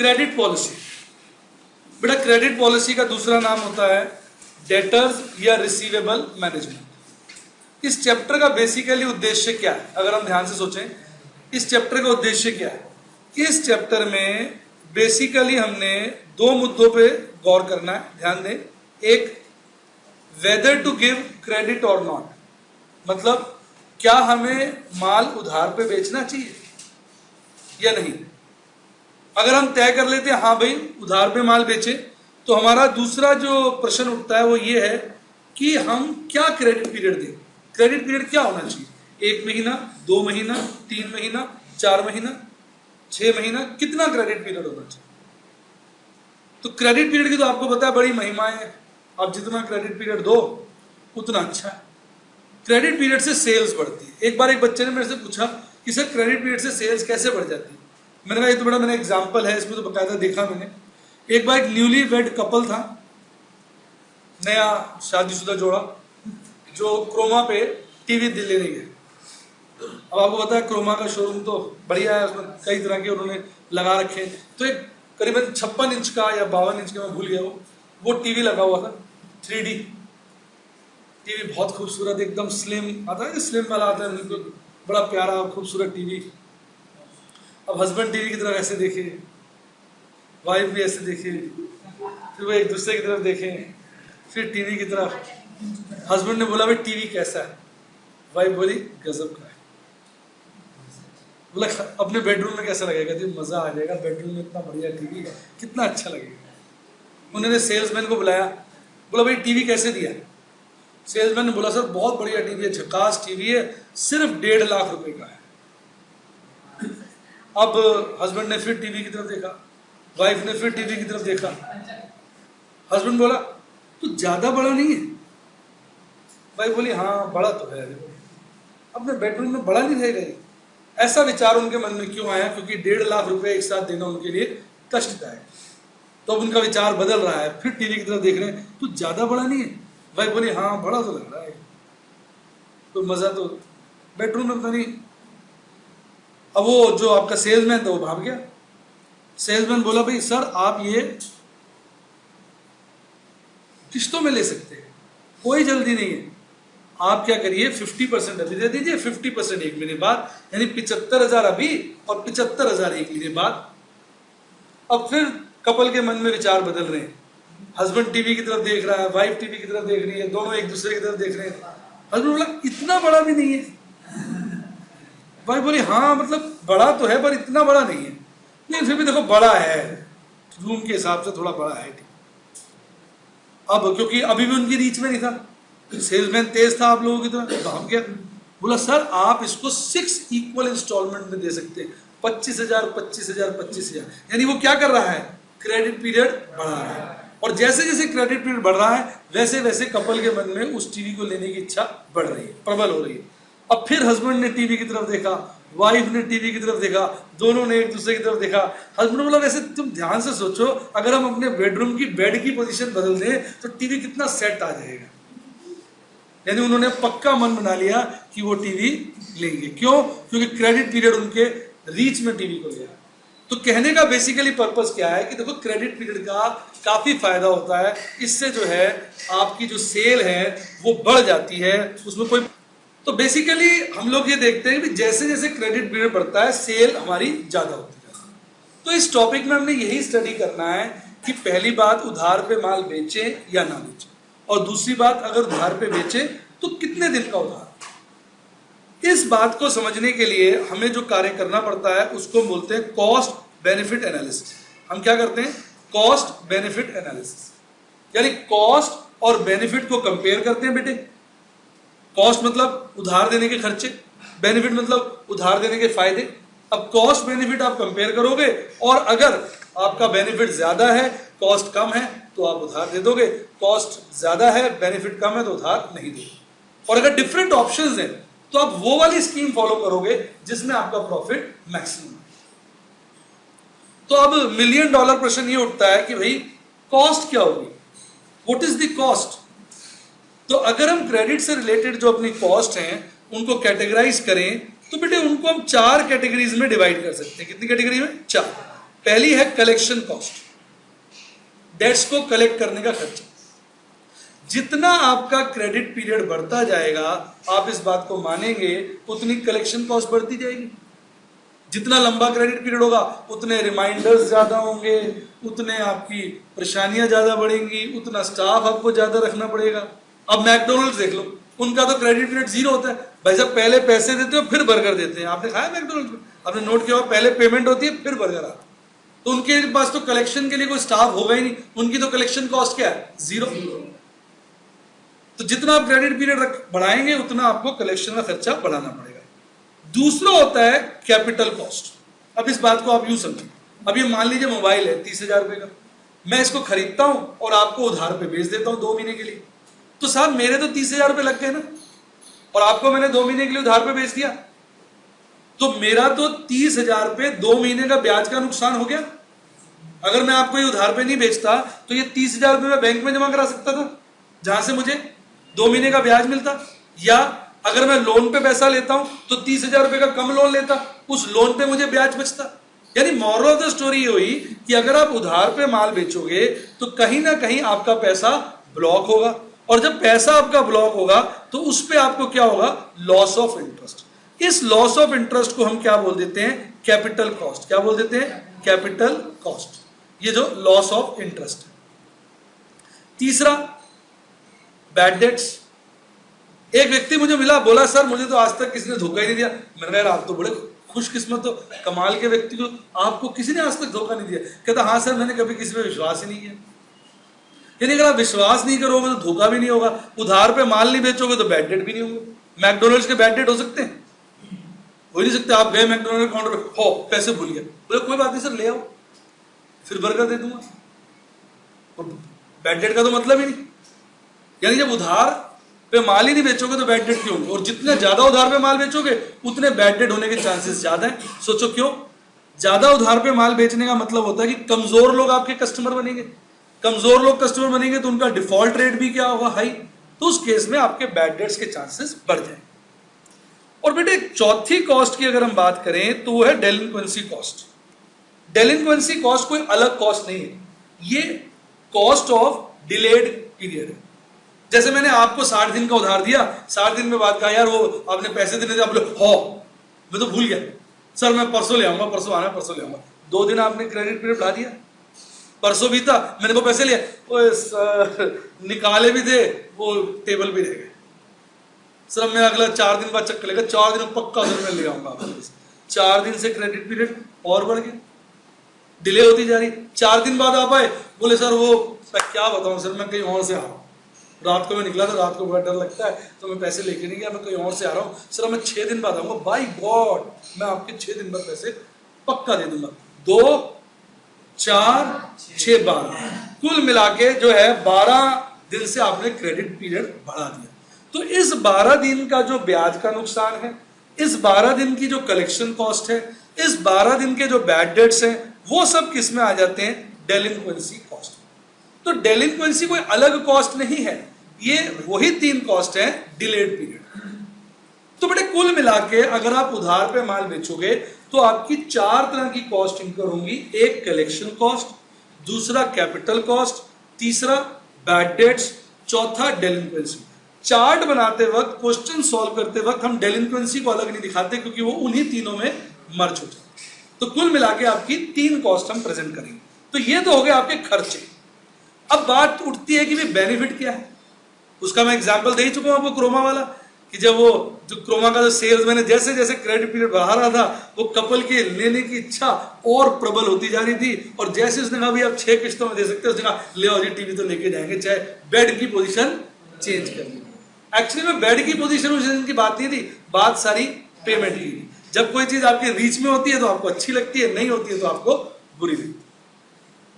Credit policy. बेटा credit policy का दूसरा नाम होता है डेटर्स या रिसीवेबल मैनेजमेंट। इस चैप्टर का बेसिकली उद्देश्य क्या है, अगर हम ध्यान से सोचें इस चैप्टर का उद्देश्य क्या है। इस चैप्टर में बेसिकली हमने दो मुद्दों पे गौर करना है, ध्यान दें। एक, वेदर टू गिव क्रेडिट और नॉट, मतलब क्या हमें माल उधार पे बेचना चाहिए या नहीं। अगर हम तय कर लेते हैं हाँ भाई उधार पे माल बेचे, तो हमारा दूसरा जो प्रश्न उठता है वो ये है कि हम क्या क्रेडिट पीरियड दें। क्रेडिट पीरियड क्या होना चाहिए, 1 महीना, 2 महीना, 3 महीना, 4 महीना, 6 महीना, कितना क्रेडिट पीरियड होना चाहिए। तो क्रेडिट पीरियड की तो आपको पता है बड़ी महिमाएं हैं, आप जितना क्रेडिट पीरियड दो उतना अच्छा है। क्रेडिट पीरियड से सेल्स बढ़ती है। एक बार एक बच्चे ने मेरे से पूछा कि सर क्रेडिट पीरियड से सेल्स कैसे बढ़ जाती है। मैंने कहा ये तो बड़ा मैंने एग्जाम्पल है, इसमें तो बकायदा देखा मैंने। एक बार एक न्यूली वेड कपल था, नया शादीशुदा जोड़ा, जो क्रोमा पे टीवी लेने गए। अब आपको पता है क्रोमा का शोरूम तो बढ़िया है, उसमें कई तरह के उन्होंने लगा रखे। तो एक करीबन 56 इंच का या 52 इंच का, मैं भूल गया वो टीवी लगा हुआ था, 3D टीवी, बहुत खूबसूरत, एकदम स्लिम आता है, स्लिम वाला आता है बिल्कुल, बड़ा प्यारा खूबसूरत टीवी। अब हस्बैंड टीवी की तरफ ऐसे देखे, वाइफ भी ऐसे देखे, फिर वो एक दूसरे की तरफ देखे, फिर टीवी की तरफ। हस्बैंड ने बोला भाई टीवी कैसा है, वाइफ बोली गजब का है। बोला अपने बेडरूम में कैसा लगेगा, तो मजा आ जाएगा, बेडरूम में इतना बढ़िया टीवी है, कितना अच्छा लगेगा। उन्होंने सेल्समैन को बुलाया, बोला भाई टीवी कैसे दिया। सेल्समैन ने बोला सर बहुत बढ़िया टीवी है, झकास टीवी है, सिर्फ 1.5 लाख रुपए का है। अब हस्बैंड ने फिर टीवी की तरफ देखा, वाइफ ने फिर टीवी की तरफ देखा। हस्बैंड बोला तो ज्यादा बड़ा नहीं है। वाइफ बोली हाँ बड़ा तो है, अपने बेडरूम में बड़ा नहीं रहेगा। ऐसा विचार उनके मन में क्यों आया, क्योंकि 1.5 लाख रुपए एक साथ देना उनके लिए कष्टदायक। तो अब उनका विचार बदल रहा है, फिर टीवी की तरफ देख रहे हैं, तो ज्यादा बड़ा नहीं है। भाई बोली हाँ बड़ा तो लग रहा है, तो मजा तो बेडरूम में पता नहीं। अब वो जो आपका सेल्समैन था वो भाग गया। सेल्समैन बोला भाई सर आप ये किस्तों में ले सकते हैं, कोई जल्दी नहीं है। आप क्या करिए 50% अभी दे दीजिए, 50% 1 महीने बाद, यानी 75,000 अभी और 75,000 1 महीने बाद। अब फिर कपल के मन में विचार बदल रहे हैं। हस्बैंड टीवी की तरफ देख रहा है, वाइफ टीवी की तरफ देख रही है, दोनों एक दूसरे की तरफ देख रहे हैं। हस्बैंड बोला इतना बड़ा भी नहीं है। वाइफ बोली हाँ मतलब बड़ा तो है पर इतना बड़ा नहीं है। नहीं फिर भी देखो बड़ा है, रूम के हिसाब से थोड़ा बड़ा है। अब क्योंकि अभी भी उनकी रीच में नहीं था, सेल्समैन तेज था आप लोगों की तरह, भाग गया। बोला सर आप इसको 6 इक्वल इंस्टॉलमेंट में दे सकते हैं, 25,000, 25,000, 25,000। यानी वो क्या कर रहा है, क्रेडिट पीरियड बढ़ा रहा है। और जैसे जैसे क्रेडिट पीरियड बढ़ रहा है वैसे वैसे कपल के मन में उस टीवी को लेने की इच्छा बढ़ रही है, प्रबल हो रही है। अब फिर हस्बैंड ने टीवी की तरफ देखा, वाइफ ने टीवी की तरफ देखा, दोनों ने एक दूसरे की तरफ देखा। हस्बैंड बोला वैसे तुम ध्यान से सोचो, अगर हम अपने बेडरूम की बेड की पोजीशन बदल दें तो टीवी कितना सेट आ जाएगा। यानी उन्होंने पक्का मन बना लिया कि वो टीवी लेंगे। क्यों, क्योंकि क्रेडिट पीरियड उनके रीच में टीवी को लिया। तो कहने का बेसिकली पर्पस क्या है कि देखो क्रेडिट पीरियड का काफी फायदा होता है। इससे जो है आपकी जो सेल है वो बढ़ जाती है, उसमें कोई। तो बेसिकली हम लोग ये देखते हैं कि जैसे जैसे क्रेडिट पीरियड बढ़ता है सेल हमारी ज्यादा होती है। तो इस टॉपिक में हमने यही स्टडी करना है कि पहली बात उधार पे माल बेचे या ना बेचे, और दूसरी बात अगर उधार पे बेचे तो कितने दिन का उधार। इस बात को समझने के लिए हमें जो कार्य करना पड़ता है उसको बोलते हैं कॉस्ट बेनिफिट एनालिसिस। हम क्या करते हैं, कॉस्ट बेनिफिट एनालिसिस, यानी कॉस्ट और बेनिफिट को कंपेयर करते हैं। बेटे कॉस्ट मतलब उधार देने के खर्चे, बेनिफिट मतलब उधार देने के फायदे। अब कॉस्ट बेनिफिट आप कंपेयर करोगे और अगर आपका बेनिफिट ज्यादा है कॉस्ट कम है तो आप उधार दे दोगे, कॉस्ट ज्यादा है बेनिफिट कम है तो उधार नहीं दोगे। और अगर डिफरेंट ऑप्शंस हैं तो आप वो वाली स्कीम फॉलो करोगे जिसमें आपका प्रॉफिट मैक्सिमम है। तो अब $1 मिलियन प्रश्न ये उठता है कि भाई कॉस्ट क्या होगी, व्हाट इज द कॉस्ट। तो अगर हम क्रेडिट से रिलेटेड जो अपनी कॉस्ट हैं उनको कैटेगराइज करें तो बेटे उनको हम 4 कैटेगरीज में डिवाइड कर सकते हैं। कितनी कैटेगरी में, 4। पहली है कलेक्शन कॉस्ट, डेट्स को कलेक्ट करने का खर्चा। जितना आपका क्रेडिट पीरियड बढ़ता जाएगा, आप इस बात को मानेंगे, उतनी कलेक्शन कॉस्ट बढ़ती जाएगी। जितना लंबा क्रेडिट पीरियड होगा उतने रिमाइंडर्स ज्यादा होंगे, उतने आपकी परेशानियां ज्यादा बढ़ेंगी, उतना स्टाफ आपको ज्यादा रखना पड़ेगा। अब मैकडोनल्ड्स देख लो, उनका तो क्रेडिट पीरियड 0 होता है। भाई साहब पहले पैसे देते हो फिर बर्गर देते हैं। आपने खाया मैकडोनल्ड्स में? आपने नोट किया, पहले पेमेंट होती है फिर बर्गर आता है। तो उनके पास तो कलेक्शन के लिए कोई स्टाफ होगा ही नहीं, उनकी तो कलेक्शन कॉस्ट क्या है? 0। तो जितना आप क्रेडिट पीरियड बढ़ाएंगे उतना आपको कलेक्शन का खर्चा बढ़ाना पड़ेगा। दूसरा होता है कैपिटल कॉस्ट। अब इस बात को आप यूं समझिए, अब ये मान लीजिए मोबाइल है 30,000 रुपए का, मैं इसको खरीदता हूं और आपको उधार पे बेच देता हूं 2 महीने के लिए। तो साहब मेरे तो 30,000 रुपए लग गए ना, और आपको मैंने 2 महीने के लिए उधार पे बेच दिया, तो मेरा तो 30,000 रुपए 2 महीने का ब्याज का नुकसान हो गया। अगर मैं आपको ये उधार पे नहीं बेचता तो ये 30,000 रुपए मैं बैंक में जमा करा सकता था, जहां से मुझे 2 महीने का ब्याज मिलता। या अगर मैं लोन पे पैसा लेता हूं तो 30,000 रुपए का कम लोन लेता, उस लोन पे मुझे ब्याज बचता। यानी मोरल ऑफ द स्टोरी ये हुई कि अगर आप उधार पे माल बेचोगे तो कहीं ना कहीं आपका पैसा ब्लॉक होगा, और जब पैसा आपका ब्लॉक होगा तो उस पे आपको क्या होगा? Loss of interest. इस लॉस ऑफ इंटरेस्ट को हम क्या बोल देते हैं? Capital cost. क्या बोल देते हैं? Capital cost. ये जो लॉस ऑफ इंटरेस्ट है। तीसरा, बैड डेट्स। एक व्यक्ति मुझे मिला, बोला सर मुझे तो आज तक किसी ने धोखा ही नहीं दिया। मैंने कहा यार आप तो बड़े खुशकिस्मत हो, कमाल के व्यक्ति को, आपको किसी ने आज तक धोखा नहीं दिया। कहता हाँ सर मैंने कभी किसी पे विश्वास ही नहीं किया। यानी अगर आप विश्वास नहीं करोगे तो धोखा भी नहीं होगा, उधार पे माल नहीं बेचोगे तो बैड डेट भी नहीं होगा। मैकडोनल्ड्स के बैड डेट हो सकते हैं? हो नहीं सकते। आप गए मैकडोनल्ड काउंटर पे, हो पैसे भूल गए, बोले कोई बात नहीं सर ले आओ, फिर बर्गर दे दूंगा। तो बैड डेट का तो मतलब ही नहीं। यानी जब उधार पे माल ही नहीं बेचोगे तो बैड डेट क्यों होंगे, और जितने ज्यादा उधार पे माल बेचोगे उतने बैड डेट होने के चांसेस ज्यादा हैं। सोचो क्यों? ज्यादा उधार पे माल बेचने का मतलब होता है कि कमजोर लोग आपके कस्टमर बनेंगे। कमजोर लोग कस्टमर बनेंगे तो उनका डिफॉल्ट रेट भी क्या होगा? हाई। तो उस केस में आपके बैड डेट्स के चांसेस बढ़ जाएंगे। और बेटे चौथी कॉस्ट की अगर हम बात करें तो वो है डेलिंक्वेंसी कॉस्ट। डेलिंक्वेंसी कॉस्ट कोई अलग कॉस्ट नहीं है, ये कॉस्ट ऑफ डिलेड पीरियड है। जैसे मैंने आपको 60 दिन का उधार दिया, 60 दिन में बाद कहा यार वो आपने पैसे देने थे, आप बोले हो मैं तो भूल गया सर, मैं परसों ले आऊंगा, परसों आना, परसों ले आऊंगा। 2 दिन आपने क्रेडिट पीरियड बढ़ा दिया, परसों बीता, मैंने वो पैसे लिए, निकाले भी थे, वो टेबल भी रह गए। सर मैं अगला 4 दिन बाद चक्कर लेगा, 4 दिन पक्का सर मैं ले आऊंगा। 4 दिन से क्रेडिट पीरियड और बढ़ गया, डिले होती जा रही। 4 दिन बाद आप आए, बोले सर वो क्या बताऊं सर मैं कहीं और से आ रहा हूँ, रात को मैं निकला था, रात को बड़ा डर लगता है तो मैं पैसे लेके नहीं गया, मैं कहीं और से आ रहा हूँ सर, मैं 6 दिन बाद आऊंगा। बाय गॉड मैं आपके 6 दिन बाद पैसे पक्का दे दूंगा। 2, 4, 6, 12 कुल मिला के जो है 12 दिन से आपने क्रेडिट पीरियड बढ़ा दिया। तो इस 12 दिन का जो ब्याज का नुकसान है, इस 12 दिन की जो कलेक्शन कॉस्ट है, इस 12 दिन के जो बैड डेट्स हैं, वो सब किस में आ जाते हैं? डेलिंक्वेंसी कॉस्ट। तो डेलिंक्वेंसी कोई अलग कॉस्ट नहीं है, ये वही 3 कॉस्ट है डिलेड पीरियड। तो बेटे कुल मिला के अगर आप उधार पे माल बेचोगे तो आपकी 4 तरह की कॉस्ट इनकर होंगी। एक कलेक्शन कॉस्ट, दूसरा कैपिटल कॉस्ट, तीसरा बैड डेट्स, चौथा डेलिंक्वेंसी। चार्ट बनाते वक्त, क्वेश्चन सॉल्व करते वक्त हम डेलिंक्वेंसी को अलग नहीं दिखाते क्योंकि वो उन्हीं तीनों में मर्ज हो जाए। तो कुल मिला के आपकी 3 कॉस्ट हम प्रेजेंट करेंगे। तो ये तो हो गए आपके खर्चे। अब बात उठती है कि भाई बेनिफिट क्या है। उसका मैं एग्जांपल दे ही चुका हूं आपको, क्रोमा वाला, कि जब वो जो क्रोमा का जो सेल्स मैंने जैसे जैसे क्रेडिट पीरियड बढ़ा रहा था, वो कपल की लेने की इच्छा और प्रबल होती जा रही थी। और जैसे उसने कहा भाई आप 6 किस्तों में दे सकते हो, उसने कहा ले आओ जी टीवी तो लेके जाएंगे, चाहे बेड की पोजीशन चेंज कर ली। एक्चुअली में बेड की पोजीशन की बात नहीं थी, बात सारी पेमेंट की थी। जब कोई चीज आपके रीच में होती है तो आपको अच्छी लगती है, नहीं होती है तो आपको बुरी लगती है।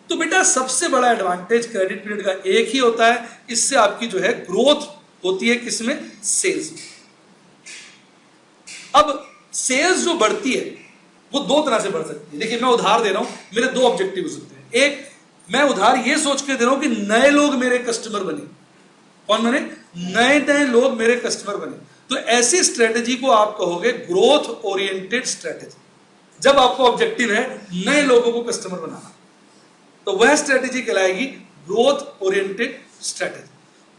तो बेटा सबसे बड़ा एडवांटेज क्रेडिट पीरियड का एक ही होता है, इससे आपकी जो है ग्रोथ होती है किसमें? सेल्स। अब सेल्स जो बढ़ती है वो 2 तरह से बढ़ सकती है। देखिए मैं उधार दे रहा हूं, मेरे 2 ऑब्जेक्टिव हो सकते हैं। एक, मैं उधार ये सोच के दे रहा हूं कि नए लोग मेरे कस्टमर बने। कौन बने? नए नए लोग मेरे कस्टमर बने। तो ऐसी स्ट्रेटेजी को आप कहोगे ग्रोथ ओरिएंटेड स्ट्रेटेजी। जब आपको ऑब्जेक्टिव है नए लोगों को कस्टमर बनाना, तो वह स्ट्रेटेजी कहलाएगी ग्रोथ ओरिएंटेड स्ट्रेटेजी।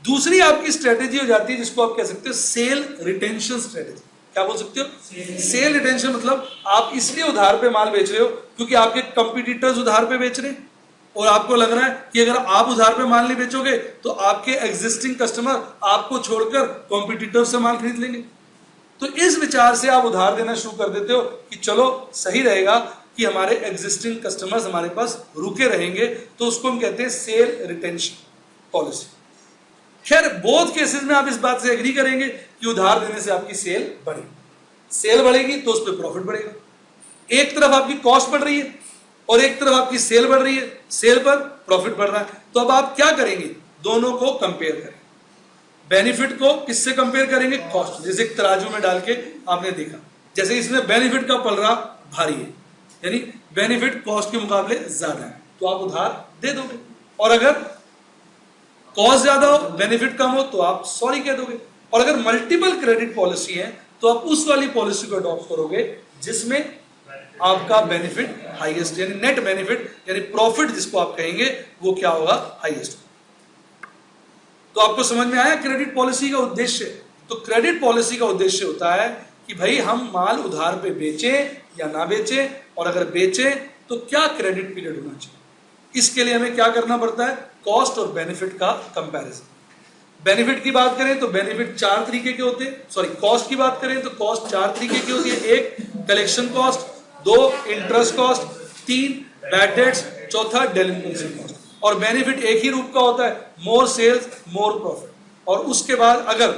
दूसरी आपकी स्ट्रेटेजी हो जाती है जिसको आप कह सकते हो सेल रिटेंशन स्ट्रेटेजी। क्या बोल सकते हो? सेल रिटेंशन मतलब आप इसलिए उधार पे माल बेच रहे हो क्योंकि आपके कंपटीटर्स उधार पे बेच रहे हैं और आपको लग रहा है कि अगर आप उधार पे माल नहीं बेचोगे तो आपके एग्जिस्टिंग कस्टमर आपको छोड़कर कॉम्पिटिटर से माल खरीद लेंगे। तो इस विचार से आप उधार देना शुरू कर देते हो कि चलो सही रहेगा कि हमारे एग्जिस्टिंग कस्टमर्स हमारे पास रुके रहेंगे, तो उसको हम कहते हैं सेल रिटेंशन पॉलिसी। खैर बोथ केसेस में आप इस बात से एग्री करेंगे कि उधार देने से आपकी सेल बढ़ेगी। सेल बढ़ेगी तो उस पर प्रॉफिट बढ़ेगा। एक तरफ आपकी कॉस्ट बढ़ रही है और एक तरफ आपकी सेल बढ़ रही है, सेल पर प्रॉफिट बढ़ रहा है। तो अब आप क्या करेंगे? दोनों को कंपेयर करेंगे। बेनिफिट को किससे कंपेयर करेंगे? कॉस्ट। जैसे एक तराजू में डाल के आपने देखा, जैसे इसमें बेनिफिट का पलड़ा भारी है, यानी बेनिफिट कॉस्ट के मुकाबले ज्यादा है, तो आप उधार दे दोगे। और अगर कॉस्ट ज्यादा हो, बेनिफिट कम हो, तो आप सॉरी कह दोगे। और अगर मल्टीपल क्रेडिट पॉलिसी है तो आप उस वाली पॉलिसी को अडॉप्ट करोगे जिसमें आपका बेनिफिट हाईएस्ट, यानी नेट बेनिफिट यानी प्रॉफिट जिसको आप कहेंगे वो क्या होगा? हाईएस्ट। तो आपको समझ में आया क्रेडिट पॉलिसी का उद्देश्य? तो क्रेडिट पॉलिसी का उद्देश्य होता है कि भाई हम माल उधार पे बेचें या ना बेचें, और अगर बेचें तो क्या क्रेडिट पीरियड होना चाहिए। इसके लिए हमें क्या करना पड़ता है? कॉस्ट और बेनिफिट का कंपैरिजन। बेनिफिट की बात करें तो बेनिफिट चार तरीके के होते हैं, सॉरी कॉस्ट की बात करें तो कॉस्ट चार तरीके की होती है। एक कलेक्शन कॉस्ट, दो इंटरेस्ट कॉस्ट, तीन बैड डेट्स, चौथा डेलिंक्वेंसी कॉस्ट। और बेनिफिट एक ही रूप का होता है, मोर सेल्स मोर प्रॉफिट। और उसके बाद अगर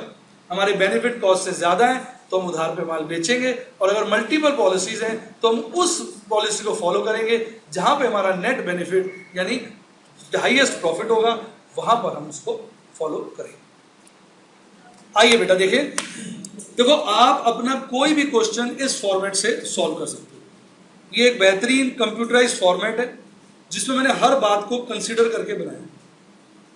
हमारे बेनिफिट कॉस्ट से ज्यादा है तो हम उधार पे माल बेचेंगे, और अगर मल्टीपल पॉलिसीज हैं तो हम उस पॉलिसी को फॉलो करेंगे जहां पे हमारा नेट बेनिफिट यानी हाईएस्ट प्रॉफिट होगा, वहां पर हम उसको फॉलो करेंगे। आइए बेटा देखिए, देखो आप अपना कोई भी क्वेश्चन इस फॉर्मेट से सॉल्व कर सकते हो। ये एक बेहतरीन कंप्यूटराइज्ड फॉर्मेट है जिसमें मैंने हर बात को कंसीडर करके बनाया।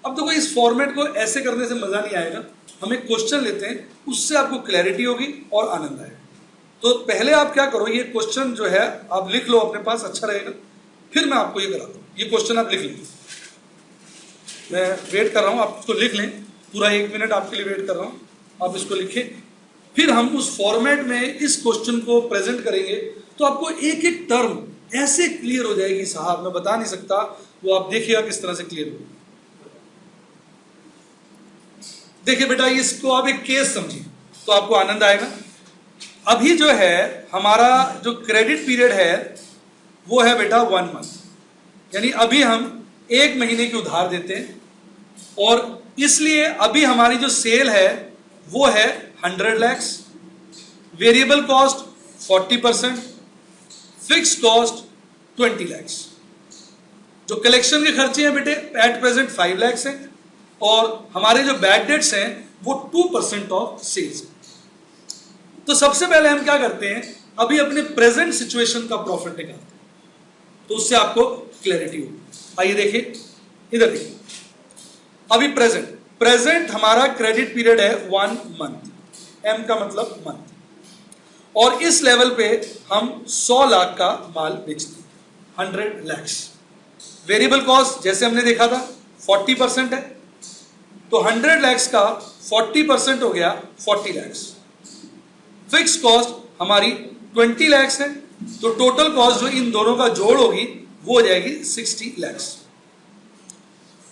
अब देखो इस फॉर्मेट को ऐसे करने से मजा नहीं आएगा, हम एक क्वेश्चन लेते हैं, उससे आपको क्लैरिटी होगी और आनंद आएगा। तो पहले आप क्या करो, ये क्वेश्चन जो है आप लिख लो अपने पास, अच्छा रहेगा। फिर मैं आपको ये कराता हूँ। ये क्वेश्चन आप लिख लीजिए, मैं वेट कर रहा हूँ, आप इसको लिख लें। पूरा 1 मिनट आपके लिए वेट कर रहा हूँ, आप इसको लिखें। फिर हम उस फॉर्मेट में इस क्वेश्चन को प्रेजेंट करेंगे तो आपको एक एक टर्म ऐसे क्लियर हो जाएगी साहब, मैं बता नहीं सकता। वो आप देखिएगा किस तरह से क्लियर होगी। देखिए बेटा, इसको आप एक केस समझिए तो आपको आनंद आएगा। अभी जो है हमारा जो क्रेडिट पीरियड है वो है बेटा 1 मंथ, यानी अभी हम 1 महीने की उधार देते हैं, और इसलिए अभी हमारी जो सेल है वो है 100 lakh, variable cost 40%, fix cost 20 lakh. जो कलेक्शन के खर्चे हैं बेटे एट प्रेजेंट 5 लाख हैं, और हमारे जो बैड डेट्स हैं वो 2% ऑफ सेल्स है। तो सबसे पहले हम क्या करते हैं, अभी अपने प्रेजेंट सिचुएशन का प्रॉफिट निकालते हैं, तो उससे आपको क्लैरिटी होगी। आइए देखिए, इधर देखिए, अभी प्रेजेंट हमारा क्रेडिट पीरियड है 1 मंथ, एम का मतलब मंथ, और इस लेवल पे हम 100 लाख का माल बेचते हैं, 100 लाख। वेरिएबल कॉस्ट जैसे हमने देखा था 40% है, तो 100 लाख का 40% हो गया 40 लाख। फिक्स कॉस्ट हमारी 20 लाख है, तो टोटल कॉस्ट जो इन दोनों का जोड़ होगी वो हो जाएगी 60 लाख।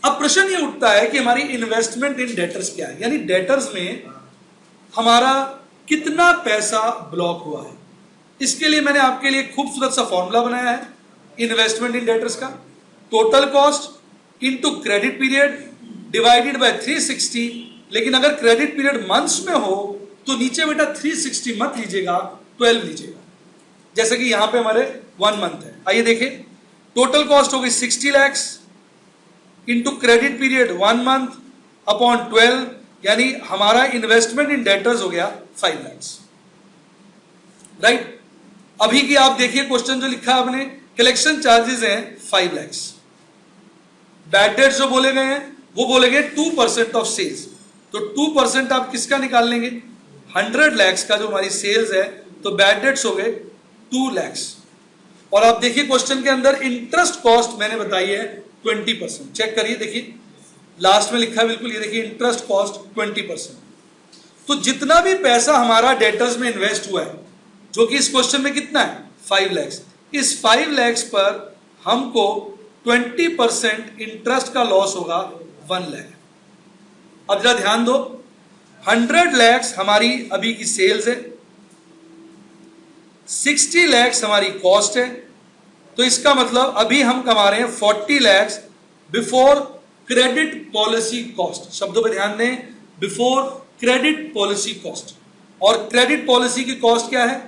अब प्रश्न ये उठता है कि हमारी इन्वेस्टमेंट इन डेटर्स क्या है, यानी डेटर्स में हमारा कितना पैसा ब्लॉक हुआ है। इसके लिए मैंने आपके लिए खूबसूरत सा फॉर्मूला बनाया है इन्वेस्टमेंट इन डेटर्स का, total cost into credit period divided by 360। लेकिन अगर क्रेडिट पीरियड मंथ्स में हो तो नीचे बेटा 360 मत लीजिएगा, 12 लीजिएगा, जैसे कि यहां पे हमारे 1 मंथ है। आइए देखिए, टोटल कॉस्ट हो गई 60 lakh into credit period 1 month upon 12, यानी हमारा इन्वेस्टमेंट इन डेटर्स हो गया 5 लाख। राइट, अभी की आप देखिए क्वेश्चन जो लिखा आपने, कलेक्शन चार्जेस हैं 5 लाख, बैड डेट्स जो बोले गए हैं वो बोले गए 2% ऑफ सेल्स, तो 2% आप किसका निकाल लेंगे, 100 लाख का जो हमारी सेल्स है, तो बैड डेट्स हो गए 2 लाख। और आप देखिए क्वेश्चन के अंदर इंटरेस्ट कॉस्ट मैंने बताई है 20%। चेक करिए, देखिए लास्ट में लिखा है बिल्कुल, ये देखिए इंटरेस्ट कॉस्ट 20%। तो जितना भी पैसा हमारा डेटर्स में इन्वेस्ट हुआ है, जो कि इस क्वेश्चन में कितना है 5 लाख, इस 5 लाख पर हमको 20% इंटरेस्ट का लॉस होगा 1 लाख। अब जरा ध्यान दो, 100 लाख हमारी अभी की सेल्स है, 60 लाख हमारी कॉस्ट है, तो इसका मतलब अभी हम कमा रहे हैं 40 lakh before credit policy cost. शब्दों पे ध्यान दें, बिफोर क्रेडिट पॉलिसी कॉस्ट। और क्रेडिट पॉलिसी की कॉस्ट क्या है?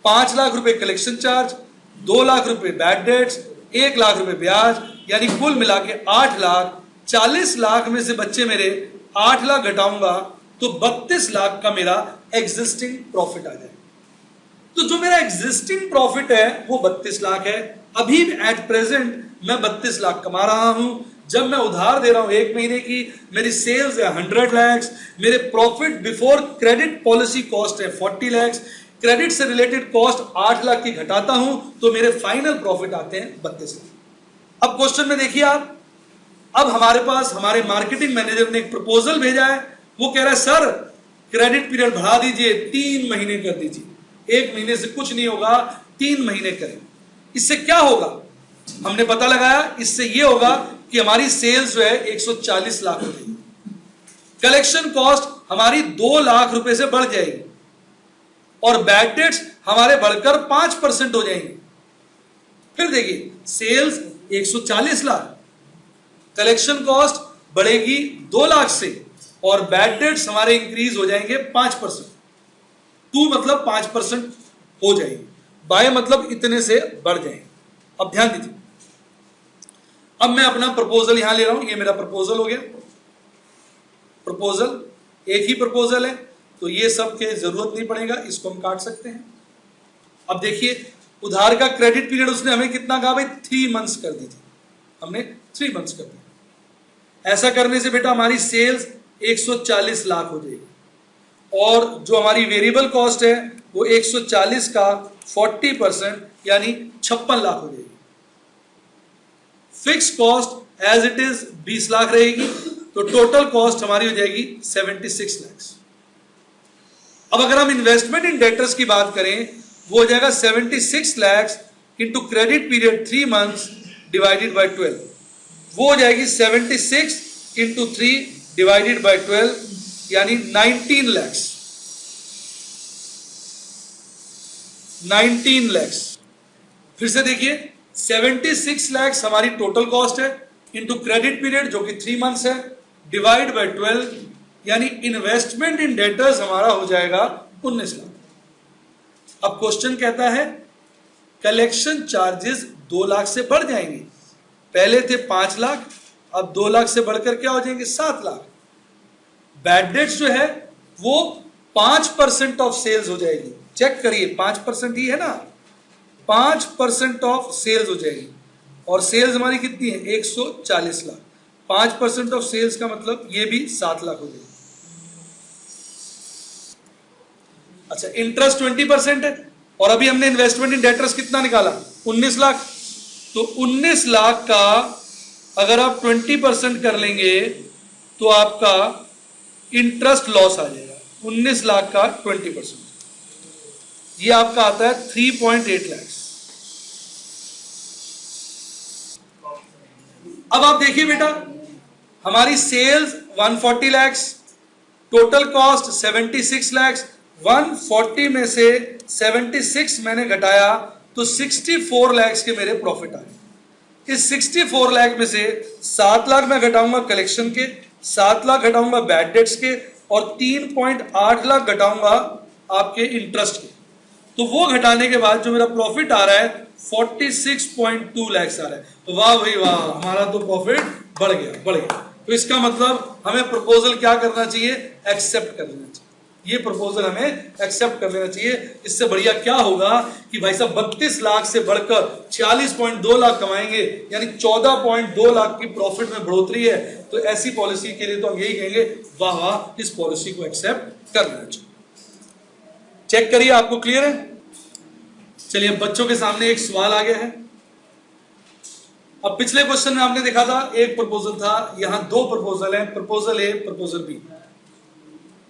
5 लाख रुपए कलेक्शन चार्ज, 2 लाख रुपए बैड डेट्स, 1 लाख रुपए ब्याज, यानी कुल मिला के 8 लाख। 40 लाख में से बच्चे मेरे 8 लाख घटाऊंगा तो 32 लाख का मेरा एग्जिस्टिंग प्रॉफिट आ जाएगा। तो जो मेरा एग्जिस्टिंग प्रॉफिट है वो 32 लाख है। अभी एट प्रेजेंट मैं 32 लाख कमा रहा हूं। जब मैं उधार दे रहा हूं 1 महीने की, मेरी सेल्स है 100 लाख, मेरे profit before credit policy cost है 40 लाख, क्रेडिट से रिलेटेड कॉस्ट 8 लाख की घटाता हूं तो मेरे फाइनल प्रॉफिट आते हैं 32 लाख। अब क्वेश्चन में देखिए आप, अब हमारे पास हमारे मार्केटिंग मैनेजर ने एक प्रपोजल भेजा है। वो कह रहा है सर क्रेडिट पीरियड बढ़ा दीजिए, 3 महीने कर दीजिए, 1 महीने से कुछ नहीं होगा, 3 महीने करें। इससे क्या होगा? हमने पता लगाया, इससे ये होगा कि हमारी सेल्स जो है 140 लाख हो जाएगी, कलेक्शन कॉस्ट हमारी 2 लाख रुपए से बढ़ जाएगी और बैड डेट्स हमारे बढ़कर 5% हो जाएंगे। फिर देखिए सेल्स 140 लाख, कलेक्शन कॉस्ट बढ़ेगी 2 लाख से और बैड डेट्स हमारे इंक्रीज हो जाएंगे 5%। 2 मतलब 5% हो जाएगी, बाय मतलब इतने से बढ़ जाएंगे। अब ध्यान दीजिए, अब मैं अपना प्रपोजल यहां ले रहा हूं, ये मेरा प्रपोजल हो गया। प्रपोजल एक ही प्रपोजल है तो ये सब के जरूरत नहीं पड़ेगा, इसको हम काट सकते हैं। अब देखिए उधार का क्रेडिट पीरियड उसने हमें कितना कहा भाई? 3 मंथ्स कर दी थी, हमने 3 मंथ्स कर दिया। ऐसा करने से बेटा हमारी सेल्स 140 लाख हो जाएगी और जो हमारी वेरिएबल कॉस्ट है वो 140 का 40% यानी 56 लाख हो जाएगी। Fix cost as it is 20 lakh रहेगी, तो टोटल कॉस्ट हमारी हो जाएगी 76 लाख। अब अगर हम इन्वेस्टमेंट इन डेटर्स की बात करें, वो हो जाएगा 76 lakh into credit period 3 months divided by 12, वो हो जाएगी 76 इंटू 3 डिवाइडेड बाय 12 यानी 19 लाख। 19 लाख। फिर से देखिए 76 लाख हमारी टोटल कॉस्ट है इंटू क्रेडिट पीरियड जो कि 3 मंथ्स है डिवाइड बाय 12 यानी इन्वेस्टमेंट इन डेटर्स हमारा हो जाएगा 19 लाख। अब क्वेश्चन कहता है कलेक्शन चार्जेस 2 लाख से बढ़ जाएंगे, पहले थे 5 लाख अब 2 लाख से बढ़कर क्या हो जाएंगे 7 लाख। बैड डेट्स जो है वो 5% ऑफ सेल्स हो जाएगी। चेक करिए 5% ही है ना, 5% ऑफ सेल्स हो जाएगी और सेल्स हमारी कितनी है 140 लाख। 5% ऑफ सेल्स का मतलब ये भी 7 लाख हो जाएगी। अच्छा इंटरेस्ट 20% है और अभी हमने इन्वेस्टमेंट इन डेटर्स कितना निकाला 19 लाख, तो 19 लाख का अगर आप 20% कर लेंगे तो आपका इंटरेस्ट लॉस आ जाएगा। 19 लाख का 20% ये आपका आता है 3.8 लाख। अब आप देखिए बेटा हमारी sales 140 lakh, total cost 76 lakh, 140 में से 76 मैंने घटाया तो 64 लाख के मेरे प्रॉफिट आए। इस 64 लाख में से 7 लाख मैं घटाऊंगा कलेक्शन के, 7 लाख घटाऊंगा बैड डेट्स के और 3.8 लाख घटाऊंगा आपके इंटरेस्ट के। तो वो घटाने के बाद जो मेरा प्रॉफिट आ रहा है 46.2 लाख आ रहा है। तो वाह भाई वाह, हमारा तो प्रॉफिट बढ़ गया। तो इसका मतलब हमें प्रपोजल क्या करना चाहिए? एक्सेप्ट कर लेना चाहिए। ये प्रपोजल हमें एक्सेप्ट कर लेना चाहिए। इससे बढ़िया क्या होगा कि भाई साहब 32 लाख से बढ़कर 46.2 लाख कमाएंगे यानी 14.2 लाख की प्रॉफिट में बढ़ोतरी है। तो ऐसी पॉलिसी के लिए तो हम यही कहेंगे वाह वाह, इस पॉलिसी को एक्सेप्ट कर लेना चाहिए। चेक करिए आपको क्लियर है? चलिए बच्चों के सामने एक सवाल आ गया है। अब पिछले क्वेश्चन में आपने देखा था एक प्रपोजल था, यहां दो प्रपोजल हैं, प्रपोजल ए प्रपोजल बी।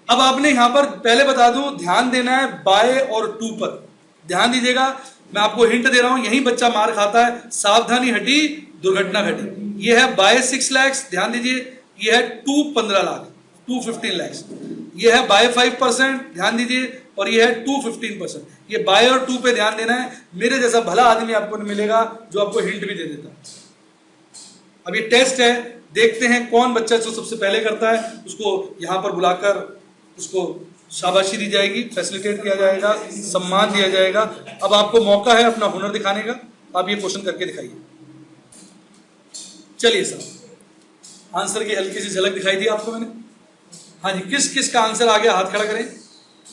अब आपने यहां पर पहले बता दूं, ध्यान देना है बाय और टू पर, ध्यान दीजिएगा। मैं आपको हिंट दे रहा हूं, यही बच्चा मार खाता है। सावधानी हटी दुर्घटना घटी। ये है बाय 6 लाख, ध्यान दीजिए। ये है टू 15 लाख, 215 लाख। ये है बाय 5%, ध्यान दीजिए। और ये है 215%। ये बाय और टू पे ध्यान देना है। मेरे जैसा भला आदमी आपको मिलेगा जो आपको हिंट भी दे देता है। अब ये टेस्ट है, देखते हैं कौन बच्चा जो सबसे पहले करता है, उसको यहां पर बुलाकर उसको शाबाशी दी जाएगी, फैसिलिटेट किया जाएगा, सम्मान दिया जाएगा। अब आपको मौका है अपना हुनर दिखाने का। आप ये क्वेश्चन करके दिखाइए। चलिए साहब, आंसर की हल्की सी झलक दिखाई दी आपको मैंने। हाँ जी, किस किस का आंसर आ गया, हाथ खड़ा करें।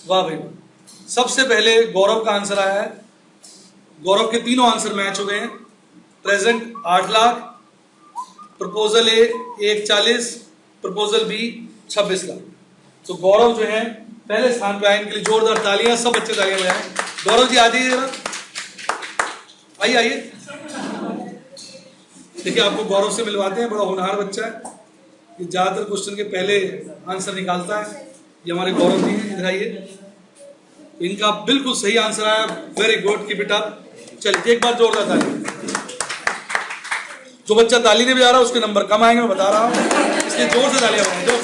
वाह भाई वाह। सबसे पहले गौरव का आंसर आया है। गौरव के तीनों आंसर मैच हो गए हैं। प्रेजेंट 8 लाख, प्रपोजल ए 140, प्रपोजल बी 26 लाख। तो गौरव जो है पहले स्थान पे आए, इनके लिए जोरदार तालियां, सब बच्चे तालियां बजाएं। गौरव जी आ जाइए जरा, आइए आइए। देखिए आपको गौरव से मिलवाते हैं, बड़ा होनहार बच्चा है, ये ज्यादातर क्वेश्चन के पहले आंसर निकालता है। ये हमारे गौरव जी हैं, इधर आइए। इनका बिल्कुल सही आंसर आया, very good, keep it up. चलिए एक बार जोरदार ताली। जो बच्चा ताली नहीं बजा रहा उसके नंबर कम आएंगे, मैं बता रहा हूँ, इसलिए जोर से तालियां बजाएं।